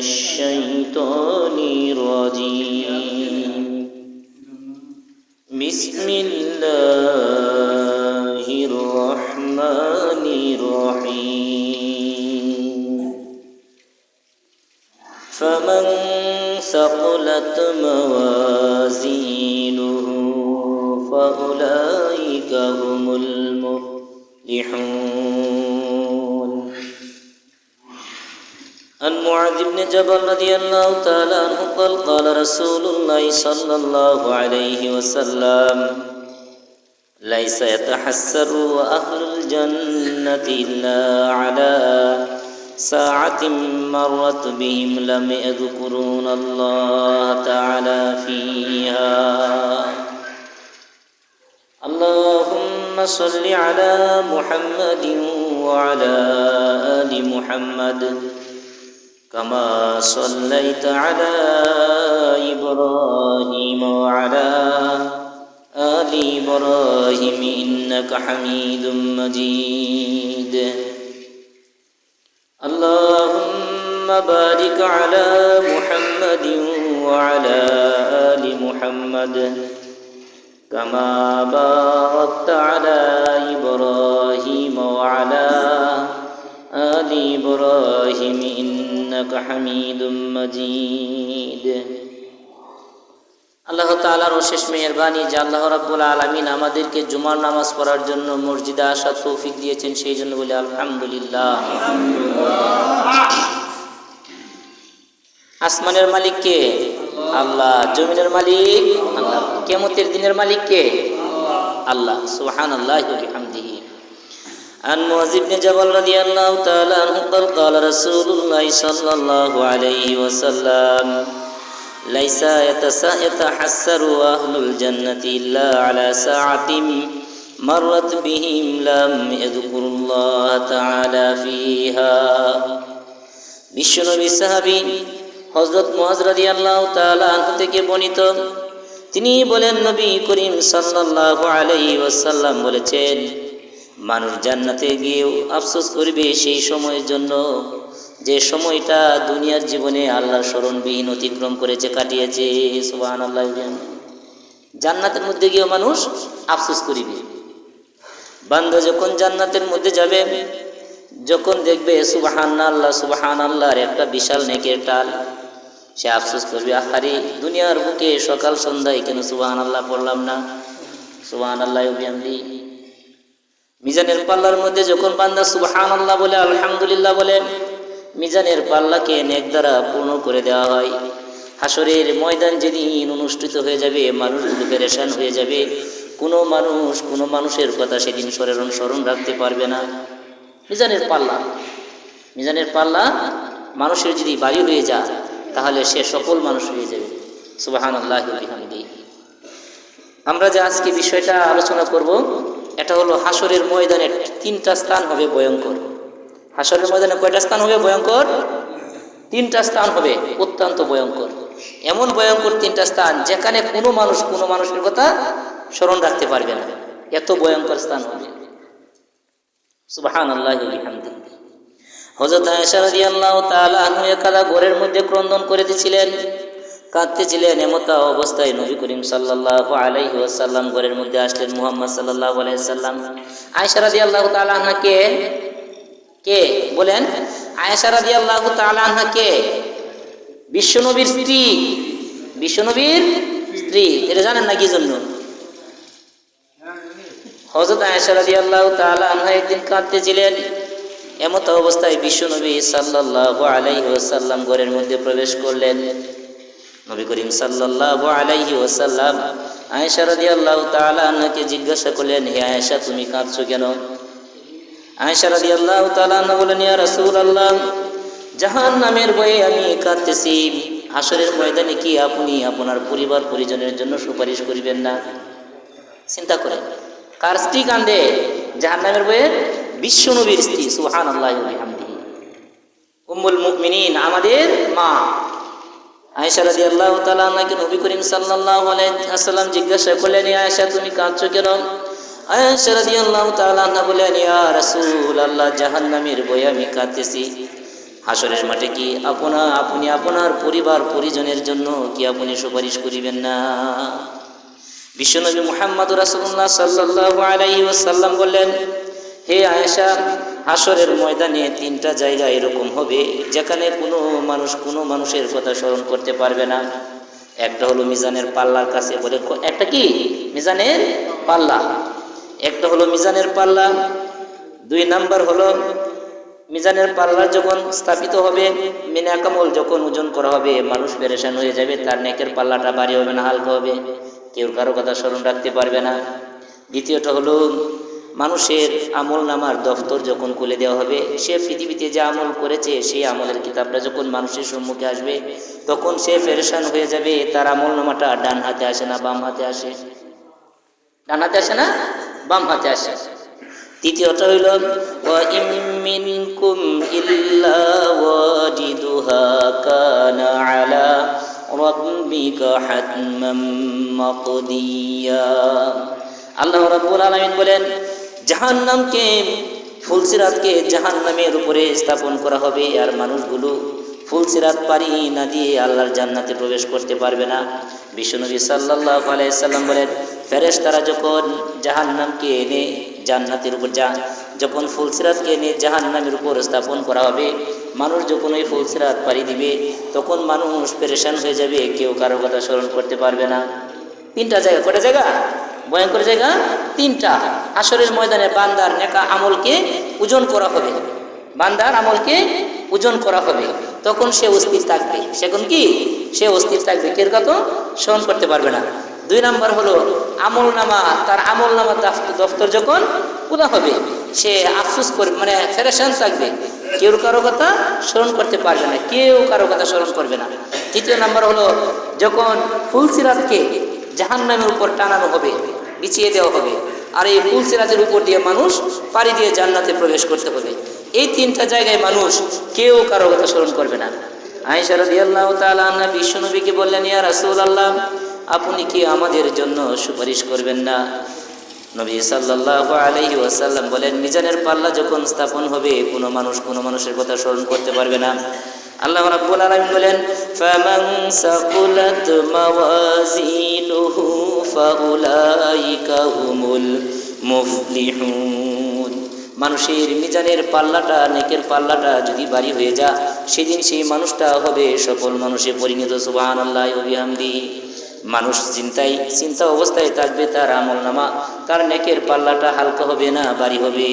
الشيطان الرجيم بسم الله الرحمن الرحيم فمن ثقلت موازينه فأولئك هم المفلحون عن معاذ بن جبل رضي الله تعالى عنه قال قال رسول الله صلى الله عليه وسلم ليس يتحسر أهل الجنة إلا على ساعة مرت بهم لم يذكرون الله تعالى فيها اللهم صل على محمد وعلى آل محمد كما صليت على إبراهيم وعلى آل إبراهيم إنك حميد مجيد اللهم بارك على محمد وعلى آل محمد كما باركت على إبراهيم وعلى آل إبراهيم إنك حميد مجيد আল্লাহ তাআলার অশেষ মেহেরবানি যে আল্লাহ রাব্বুল আলামিন আমাদেরকে জুমার নামাজ পড়ার জন্য মসজিদে আসার তৌফিক দিয়েছেন, সেই জন্য বলি আলহামদুলিল্লাহ। আসমানের মালিক কে? আল্লাহ। জমিনের মালিক আল্লাহ। কিয়ামতের দিনের মালিক কে? আল্লাহ। সুবহানাল্লাহি ওয়া বিহামদিহি। عن معاذ بن جبل رضي الله تعالى عنه قال قال رسول الله صلى الله عليه وسلم ليس يتحسر أهل الجنة إلا على ساعة مرت بهم لم يذكروا الله تعالى فيها বিশ্বনবী সাহাবী হযরত মুআজ রাদিয়াল্লাহু তাআলা আনহু থেকে বর্ণিত, তিনি বলেন নবী করিম সাল্লাল্লাহু আলাইহি ওয়াসাল্লাম বলেছেন, মানুষ জান্নাতে গিয়েও আফসোস করবে সেই সময়ের জন্য যে সময়টা দুনিয়ার জীবনে আল্লাহর স্মরণবিহীন অতিক্রম করেছে, কাটিয়েছে। সুবহানাল্লাহ। জান্নাতের মধ্যে গিয়েও মানুষ আফসোস করিবে। বান্দা যখন জান্নাতের মধ্যে যাবে, যখন দেখবে সুবহানাল্লাহ সুবহানাল্লাহর একটা বিশাল নেকের টাল, সে আফসোস করবে, আহারে দুনিয়ার বুকে সকাল সন্ধ্যায় কেন সুবহানাল্লাহ পড়লাম না। সুবহানাল্লাহ ওয়া বিহামদিহি। মিজানের পাল্লার মধ্যে যখন বান্দা সুবহানাল্লাহ বলে, আলহামদুলিল্লাহ বলে, মিজানের পাল্লাকে নেক দ্বারা পূর্ণ করে দেওয়া হয়। হাসরের ময়দান যেদিন অনুষ্ঠিত হয়ে যাবে, মানুষগুলো পেরেশান হয়ে যাবে, কোনো মানুষের কথা সেদিন স্মরণ রাখতে পারবে না। মিজানের পাল্লা মানুষের যদি বায়ু হয়ে যায়, তাহলে সে সকল মানুষ হয়ে যাবে। সুবহানাল্লাহি ওয়া বিহামদিহি। আমরা যে আজকে বিষয়টা আলোচনা করব, এটা হলো হাসরের ময়দানে তিনটা স্থান হবে ভয়ঙ্কর। হাসরের ময়দানে কয়টা স্থান হবে ভয়ঙ্কর? তিনটা স্থান হবে অত্যন্ত ভয়ঙ্কর। এমন ভয়ঙ্কর তিনটা স্থান যেখানে কোনো মানুষের কথা স্মরণ রাখতে পারবে না, এত ভয়ঙ্কর স্থান হবে। সুবহানাল্লাহি ওয়া বিহামদিহি। হযরত আয়েশা রাদিয়াল্লাহু তাআলা আনহা একদা ঘরের মধ্যে ক্রন্দন করিতেছিলেন, কাঁদতেছিলেন। এমতা অবস্থায় নবী করিম সাল্লাল্লাহু আলাইহি ওয়াসাল্লাম ঘরের মধ্যে আসলেন। মুহাম্মদ সাল্লাল্লাহু আলাইহি ওয়াসাল্লাম আয়েশা রাদিয়াল্লাহু তাআলা আনহা কে বলেন? আয়েশা রাদিয়াল্লাহু তাআলা আনহা কে? বিশ্বনবীর স্ত্রী। এটা জানেন না কি জন্য? হযরত আয়েশা রাদিয়াল্লাহু তাআলা আনহা একদিন কাঁদতেছিলেন। এমত অবস্থায় বিশ্বনবী সাল্লাল্লাহু আলাইহি ওয়াসাল্লাম ঘরের মধ্যে প্রবেশ করলেন। নবী করিম সাল্লাল্লাহু আলাইহি ওয়াসাল্লাম আয়েশা রাদিয়াল্লাহু তাআলা আনহাকে জিজ্ঞাসা করলেন, হে আয়েশা, তুমি কাঁদছো কেন? আয়েশা রাদিয়াল্লাহু তাআলা আনহা বলেন, ইয়া রাসূলুল্লাহ, জাহান্নামের ভয়ে আমি কাঁদতেছি। হাসরের ময়দানে কি আপনি আপনার পরিবার পরিজনের জন্য সুপারিশ করিবেন না? চিন্তা করেন, কার স্ত্রী কাঁদে? জাহান্নামের ভয়ে বিশ্বনবীর স্ত্রী। সুবহানাল্লাহি ওয়া বিহামদিহি। উম্মুল মুমিনিন, আমাদের মা আয়েশা রাদিয়াল্লাহু তাআলা আনহাকে নবী করিম সাল্লাল্লাহু আলাইহি ওয়াসাল্লাম জিজ্ঞাসা করলেন, আয়েশা তুমি কাঁদছো কেন? আয়েশা রাদিয়াল্লাহু তাআলা আনহা বলেন, ইয়া রাসূলুল্লাহ, জাহান্নামের ভয়ে আমি কাঁদতেছি। হাসরের মাঠে কি আপনি আপনার পরিবার পরিজনের জন্য কি আপনি সুপারিশ করিবেন না? বিশ্বনবী মুহাম্মদ রাসূলুল্লাহ সাল্লাল্লাহু আলাইহি ওয়াসাল্লাম বললেন, হে আয়েশা, হাসরের ময়দানে 3টা জায়গা এরকম হবে যেখানে কোনো মানুষের কথা স্মরণ করতে পারবে না। একটা হলো মিজানের পাল্লার কাছে, বলে একটা কি? মিজানের পাল্লা। একটা হলো মিজানের পাল্লা। 2 নাম্বার হলো মিজানের পাল্লা যখন স্থাপিত হবে, মিনাকামল যখন ওজন করা হবে, মানুষ পেরেশান হয়ে যাবে, তার নেকের পাল্লাটা ভারী হবে না হালকা হবে, কেউ কারো কথা স্মরণ রাখতে পারবে না। দ্বিতীয়টা হলো মানুষের আমল নামার দফতর যখন খুলে দেওয়া হবে, সে পৃথিবীতে যে আমল করেছে সেই আমলের কিতাবটা যখন মানুষের সম্মুখে আসবে, তখন সে পেরেশান হয়ে যাবে, তার আমল নামাটা ডান হাতে আসে না বাম হাতে আসে, ডান হাতে আসে না বাম হাতে আসে। তৃতীয়টা হইল ওয়া ইম মিনকুম ইল্লা ওয়াজিদুহা কানা আলা রাব্বিকা হাতমান মাকদিয়া। আল্লাহ রাব্বুল আলামিন বলেন, জাহান্নামকে, ফুলসিরাতকে জাহান্নামের উপরে স্থাপন করা হবে, আর মানুষগুলো ফুলসিরাত পারি না দিয়ে আল্লাহর জান্নাতে প্রবেশ করতে পারবে না। বিশ্বনবী সাল্লাল্লাহু আলাইহি সাল্লাম বলেন, ফেরেশতারা যখন জাহান্নামকে এনে জান্নাতের উপর যখন ফুলসিরাতকে এনে জাহান্নামের উপর স্থাপন করা হবে, মানুষ যখন ওই ফুলসিরাত পাড়ি দিবে, তখন মানুষ পেরেশান হয়ে যাবে, কেউ কারো কথা স্মরণ করতে পারবে না। 3টা জায়গা, কয়টা জায়গা? ভয়ঙ্কর জায়গা 3টা। হাসরের ময়দানে বান্দার নেকা আমলকে ওজন করা হবে, বান্দার আমলকে ওজন করা হবে, তখন সে অস্থির থাকবে। সেখন কি? সে অস্থির থাকবে, কেউ কথা স্মরণ করতে পারবে না। 2 নাম্বার হলো আমল নামা, তার আমল নামা দফতর যখন খোলা হবে, সে আফসোস করবে, মানে পেরেশান থাকবে, কেউ কারো কথা স্মরণ করতে পারবে না, কেউ কারো কথা স্মরণ করবে না। 3য় নাম্বার হলো যখন ফুলসিরাতকে জাহান্নামের উপর টানানো হবে, বিছিয়ে দেওয়া হবে, আর এই ফুলসিরাতের উপর দিয়ে মানুষ পাড়ি দিয়ে জান্নাতে প্রবেশ করতে হবে। এই 3টা জায়গায় মানুষ কেউ কারো কথা স্মরণ করবে না। আয়েশা রাদিয়াল্লাহু তাআলা আনহা বিশ্বনবীকে বললেন, ইয়া রাসূলুল্লাহ, আপনি কি আমাদের জন্য সুপারিশ করবেন না? নবী সাল্লাল্লাহু আলাইহি ওয়াসাল্লাম বলেন, মিজানের পাল্লা যখন স্থাপন হবে, কোনো মানুষের কথা স্মরণ করতে পারবে না। আল্লাহ রাব্বুল আলামিন বলেন, ফামান সাকুলাত মাওয়াজিনুহু ফাউলাইকা হুমুল মুফলিহুন। মানুষের মিজানের পাল্লাটা, নেকের পাল্লাটা যদি ভারী হয়ে যায়, সেদিন সেই মানুষটা হবে সফল মানুষে পরিণত। সুবহানাল্লাহি ওয়া বিহামদিহি। মানুষ চিন্তা অবস্থায় থাকবে, তার আমল নামা, তার নেকের পাল্লাটা হালকা হবে না ভারী হবে।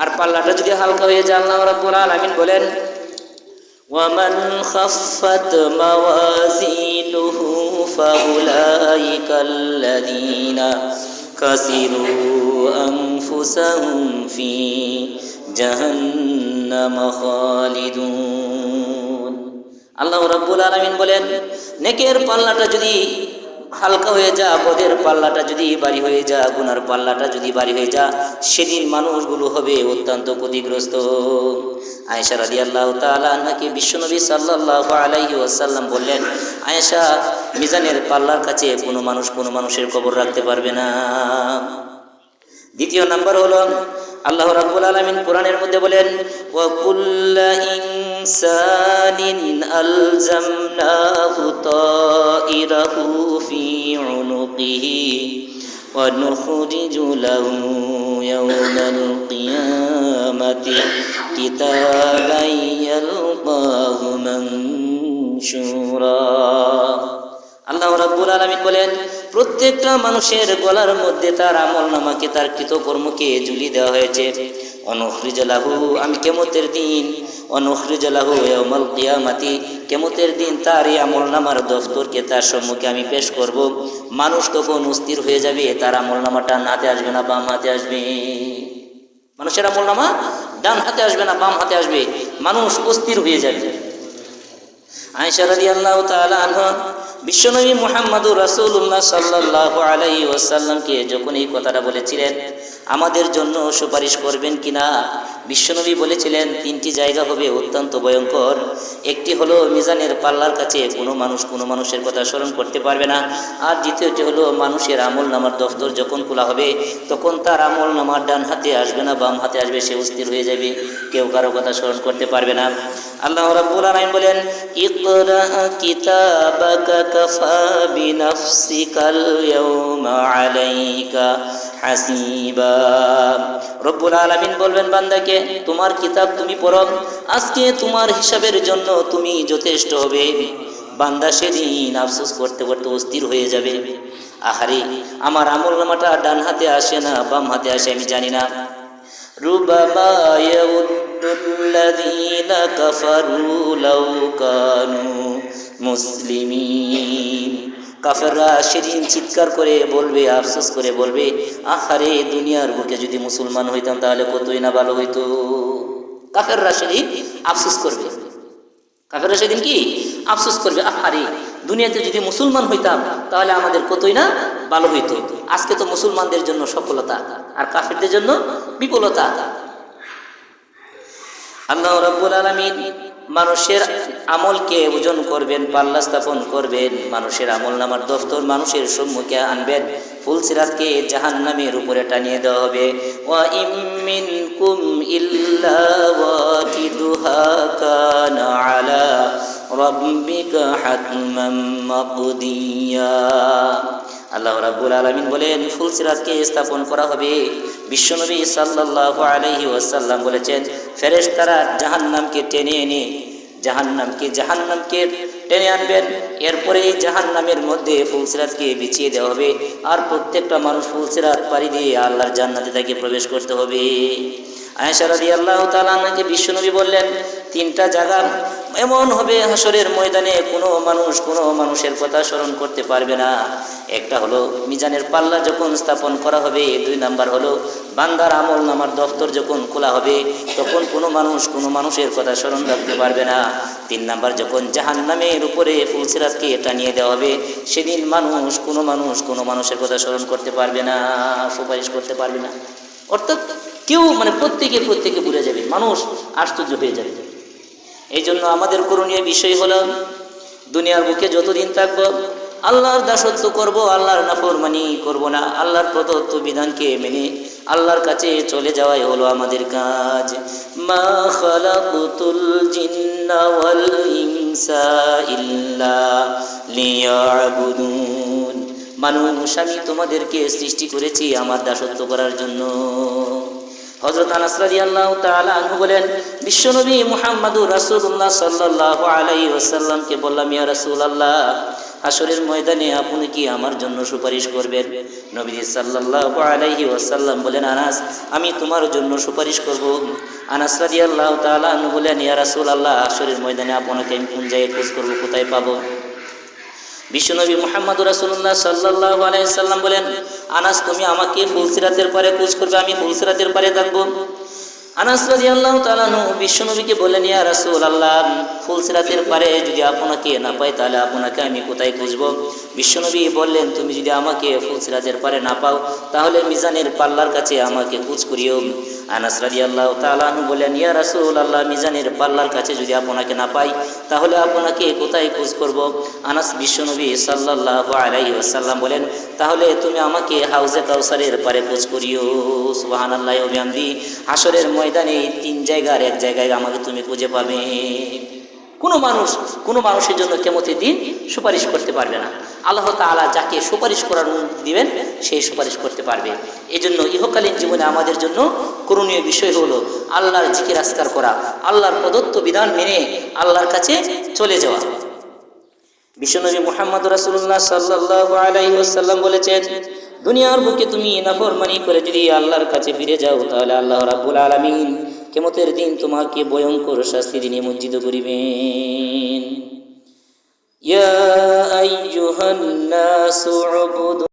আর পাল্লাটা যদি হালকা হয়ে যায়, আল্লাহ রাব্বুল আলামিন বলেন, ওয়ামান খাফফাত মাওয়াজিনুহু ফাউলাইকাল্লাযীনা কাসিরু আনফুসাহুম ফি জাহান্নাম খালিদুন। আল্লাহ রাব্বুল আলামিন বলেন, নেকের পাল্লাটা যদি হালকা হয়ে যায়, বদের পাল্লাটা যদি ভারী হয়ে যায়, গুনার পাল্লাটা যদি ভারী হয়ে যায়, সেদিন মানুষগুলো হবে অত্যন্ত ক্ষতিগ্রস্ত। আয়েশা রাদিয়াল্লাহু তাআলা আনহাকে বিশ্বনবী সাল্লাল্লাহু আলাইহি ওয়াসাল্লাম বললেন, আয়েশা, মিজানের পাল্লার কাছে কোনো মানুষের কবর রাখতে পারবে না। 2য় নাম্বার হলো আল্লাহ রাব্বুল আলামিন কোরআনের মধ্যে বলেন, ওয়া কুল্লা ইনসানিন আলজামনাহু তাইরাহু ফি উনুকিহি ওয়া নুখরিজু লাহু ইয়াওমাল কিয়ামাতি কিতাবান ইয়ালকাহু মানশুরা। আল্লাহ রাব্বুল আলামিন বলেন, প্রত্যেকটা মানুষের গলার মধ্যে তার আমল নামাকে, তার কৃতকর্মকে ঝুলিয়ে দেওয়া হয়েছে। অনুখরিজ লাহু, আমি কিয়ামতের দিন, অনুখরিজ লাহু ইয়াউমাল কিয়ামাতি, কিয়ামতের দিন তার এই আমল নামার দফতরকে তার সম্মুখে আমি পেশ করব। মানুষ তখন অস্থির হয়ে যাবে, তার আমল নামাটা ডান হাতে আসবে না বাম হাতে আসবে। মানুষের আমল নামা ডান হাতে আসবে না বাম হাতে আসবে, মানুষ অস্থির হয়ে যাবে। আয়েশা রাদিয়াল্লাহু তাআলা আনহা বিশ্বনবী মুহাম্মদুর রাসূলুল্লাহ সাল্লাল্লাহু আলাইহি ওয়াসাল্লামকে যখন এই কথাটা বলেছিলেন আমাদের জন্য সুপারিশ করবেন কিনা, বিশ্বনবী বলেছিলেন তিনটি জায়গা হবে অত্যন্ত ভয়ঙ্কর। একটি হলো মিজানের পাল্লার কাছে কোনো মানুষের কথা স্মরণ করতে পারবে না। আর দ্বিতীয়টি হলো মানুষের আমল নামার দফতর যখন খোলা হবে তখন তার আমল নামার ডান হাতে আসবে না, বাম হাতে আসবে, সে অস্থির হয়ে যাবে, কেউ কারো কথা স্মরণ করতে পারবে না। আল্লাহ রাব্বুল আলামিন বলেন, ইকরা কিতাবাকা কাফা বিনাফসিকাল ইয়াওমা আলাইকা হাসিবা। রব্বুল আলামিন বলবেন বান্দাকে, তোমার কিতাব তুমি পড়ো, আজকে তোমার হিসাবের জন্য তুমি যথেষ্ট হবে। বান্দা সেদিন আফসোস করতে করতে অস্থির হয়ে যাবে, আহারে আমার আমল নামাটা ডান হাতে আসে না, বাম হাতে আসে, আমি জানি না। রুবামা ইয়াউদ্দুল্লাযীনা কাফারু লাউ কানু মুসলিমিন। কাফেররা সেদিন চিৎকার করে বলবে, আফসোস করে বলবে, আহারে দুনিয়ার বুকে যদি মুসলমান হইতাম তাহলে কতই না ভালো হইতো। কাফেররা সেদিন আফসোস করবে, কাফেররা সেদিন কি আফসোস করবে, আহারে দুনিয়াতে যদি মুসলমান হইতাম তাহলে আমাদের কতই না ভালো হইতো। আজকে তো মুসলমানদের জন্য সফলতা আর কাফেরদের জন্য বিফলতা। আল্লাহ রাব্বুল আলামিন মানুষের আমলকে ওজন করবেন, পাল্লা স্থাপন করবেন, মানুষের আমল নামার দফতর মানুষের সম্মুখে আনবেন, ফুলসিরাতকে জাহান্নামের উপরে টানিয়ে দেওয়া হবে। ওয়া ইম মিনকুম ইল্লা ওয়াকিদুহা কানা আলা রাব্বিকা হাতমান মাকদিয়া। আল্লাহ রাব্বুল আলামিন বলেন ফুলসিরাতকে স্থাপন করা হবে। বিশ্বনবী সাল্লাল্লাহু আলাইহি ওয়াসাল্লাম বলেছেন ফেরেশতারা জাহান্নামকে টেনে এনে জাহান্নামকে টেনে আনবেন, এরপরে জাহান্নামের মধ্যে ফুলসিরাতকে বিছিয়ে দেওয়া হবে, আর প্রত্যেকটা মানুষ ফুলসিরাত পাড়ি দিয়ে আল্লাহর জান্নাতে তাকে প্রবেশ করতে হবে। আয়েশা রাদিয়াল্লাহু তাআলা আনহাকে বিশ্বনবী বললেন তিনটা জায়গা এমন হবে হাসরের ময়দানে কোনো মানুষের কথা স্মরণ করতে পারবে না। একটা হলো মিজানের পাল্লা যখন স্থাপন করা হবে, দুই নাম্বার হলো বান্দার আমল নামার দফতর যখন খোলা হবে তখন কোনো মানুষের কথা স্মরণ রাখতে পারবে না। তিন নাম্বার যখন জাহান্নামের উপরে ফুলসিরাতকে টানিয়ে দেওয়া হবে সেদিন কোনো মানুষের কথা স্মরণ করতে পারবে না, সুপারিশ করতে পারবে না। অর্থাৎ কেউ প্রত্যেকে ভুলে যাবে, মানুষ আশ্চর্য হয়ে যাবে। এই জন্য আমাদের করণীয় বিষয় হলো দুনিয়ার বুকে যতদিন থাকবো আল্লাহর দাসত্ব করব, আল্লাহর নাফরমানি করব না, আল্লাহর প্রদত্ত বিধানকে মেনে আল্লাহর কাছে চলে যাওয়াই হলো আমাদের কাজ। মা খালাকুতুল জিন্না ওয়াল ইনসা ইল্লা লিয়াবুদুন। মানুষ আমি তোমাদেরকে সৃষ্টি করেছি আমার দাসত্ব করার জন্য। হযরত আনাস রাদিয়াল্লাহু তাআলা আনহু বলেন বিশ্বনবী মুহাম্মদুর রাসূলুল্লাহ সাল্লাল্লাহু আলাইহি ওয়াসাল্লামকে বললাম, ইয়া রাসূলুল্লাহ হাসরের ময়দানে আপনি কি আমার জন্য সুপারিশ করবেন? নবী সাল্লাল্লাহু আলাইহি ওয়াসাল্লাম বলেন, আনাস আমি তোমার জন্য সুপারিশ করব। আনাস রাদিয়াল্লাহু তাআলা আনহু বলেন, ইয়া রাসূলুল্লাহ হাসরের ময়দানে আপনাকে আমি কোন জায়গায় খোঁজ করব, কোথায় পাবো? বিশ্বনবী মুহাম্মদুর রাসূলুল্লাহ সাল্লাল্লাহু আলাইহি ওয়াসাল্লাম বলেন, আনাস তুমি আমাকে ফুলসিরাতের পারে খোঁজ করবে, আমি ফুলসিরাতের পারে থাকবো। আনাস রাদিয়াল্লাহু তাআলা বিশ্বনবীকে বললেন, ইয়া রাসূলুল্লাহ ফুলসিরাতের পারে যদি আপনাকে না পাই তাহলে আপনাকে আমি কোথায় খুঁজবো? বিশ্বনবী বললেন, তুমি যদি আমাকে ফুলসিরাতের পারে না পাও তাহলে মিজানের পাল্লার কাছে আমাকে খোঁজ করিও। আনাস রাদিয়াল্লাহু তাআলা বললেন, ইয়া রাসূলুল্লাহ মিজানের পাল্লার কাছে যদি আপনাকে না পাই তাহলে আপনাকে কোথায় খোঁজ করব? আনাস বিশ্বনবী সাল্লাল্লাহু আলাইহি ওয়াসাল্লাম বলেন, তাহলে তুমি আমাকে হাউজে কাউসারের পারে খোঁজ করিও। সুবহানাল্লাহি ওয়া বিহামদিহি। হাসরের ময়দানে তিন জায়গার এক জায়গায় আমাকে তুমি খুঁজে পাবে। কোনো মানুষের জন্য কিয়ামতের দিন সুপারিশ করতে পারবে না। আল্লাহ তাআলা যাকে সুপারিশ করার দিবেন সেই সুপারিশ করতে পারবে। এই জন্য ইহকালীন জীবনে আমাদের জন্য করণীয় বিষয় হলো আল্লাহর জিকির আজকার করা, আল্লাহর প্রদত্ত বিধান মেনে আল্লাহর কাছে চলে যাওয়া। বিশ্বনবী মুহাম্মদুর রাসূলুল্লাহ সাল্লাল্লাহু আলাইহি ওয়াসাল্লাম বলেছেন, দুনিয়ার বুকে তুমি নাফরমানি করে যদি আল্লাহর কাছে ফিরে যাও তাহলে আল্লাহ রাব্বুল আলামিন কিয়ামতের দিন তোমাকে ভয়ঙ্কর শাস্তি দিয়ে নিমজ্জিত করিবেন। ইয়া আইয়ুহান নাসু উবুদু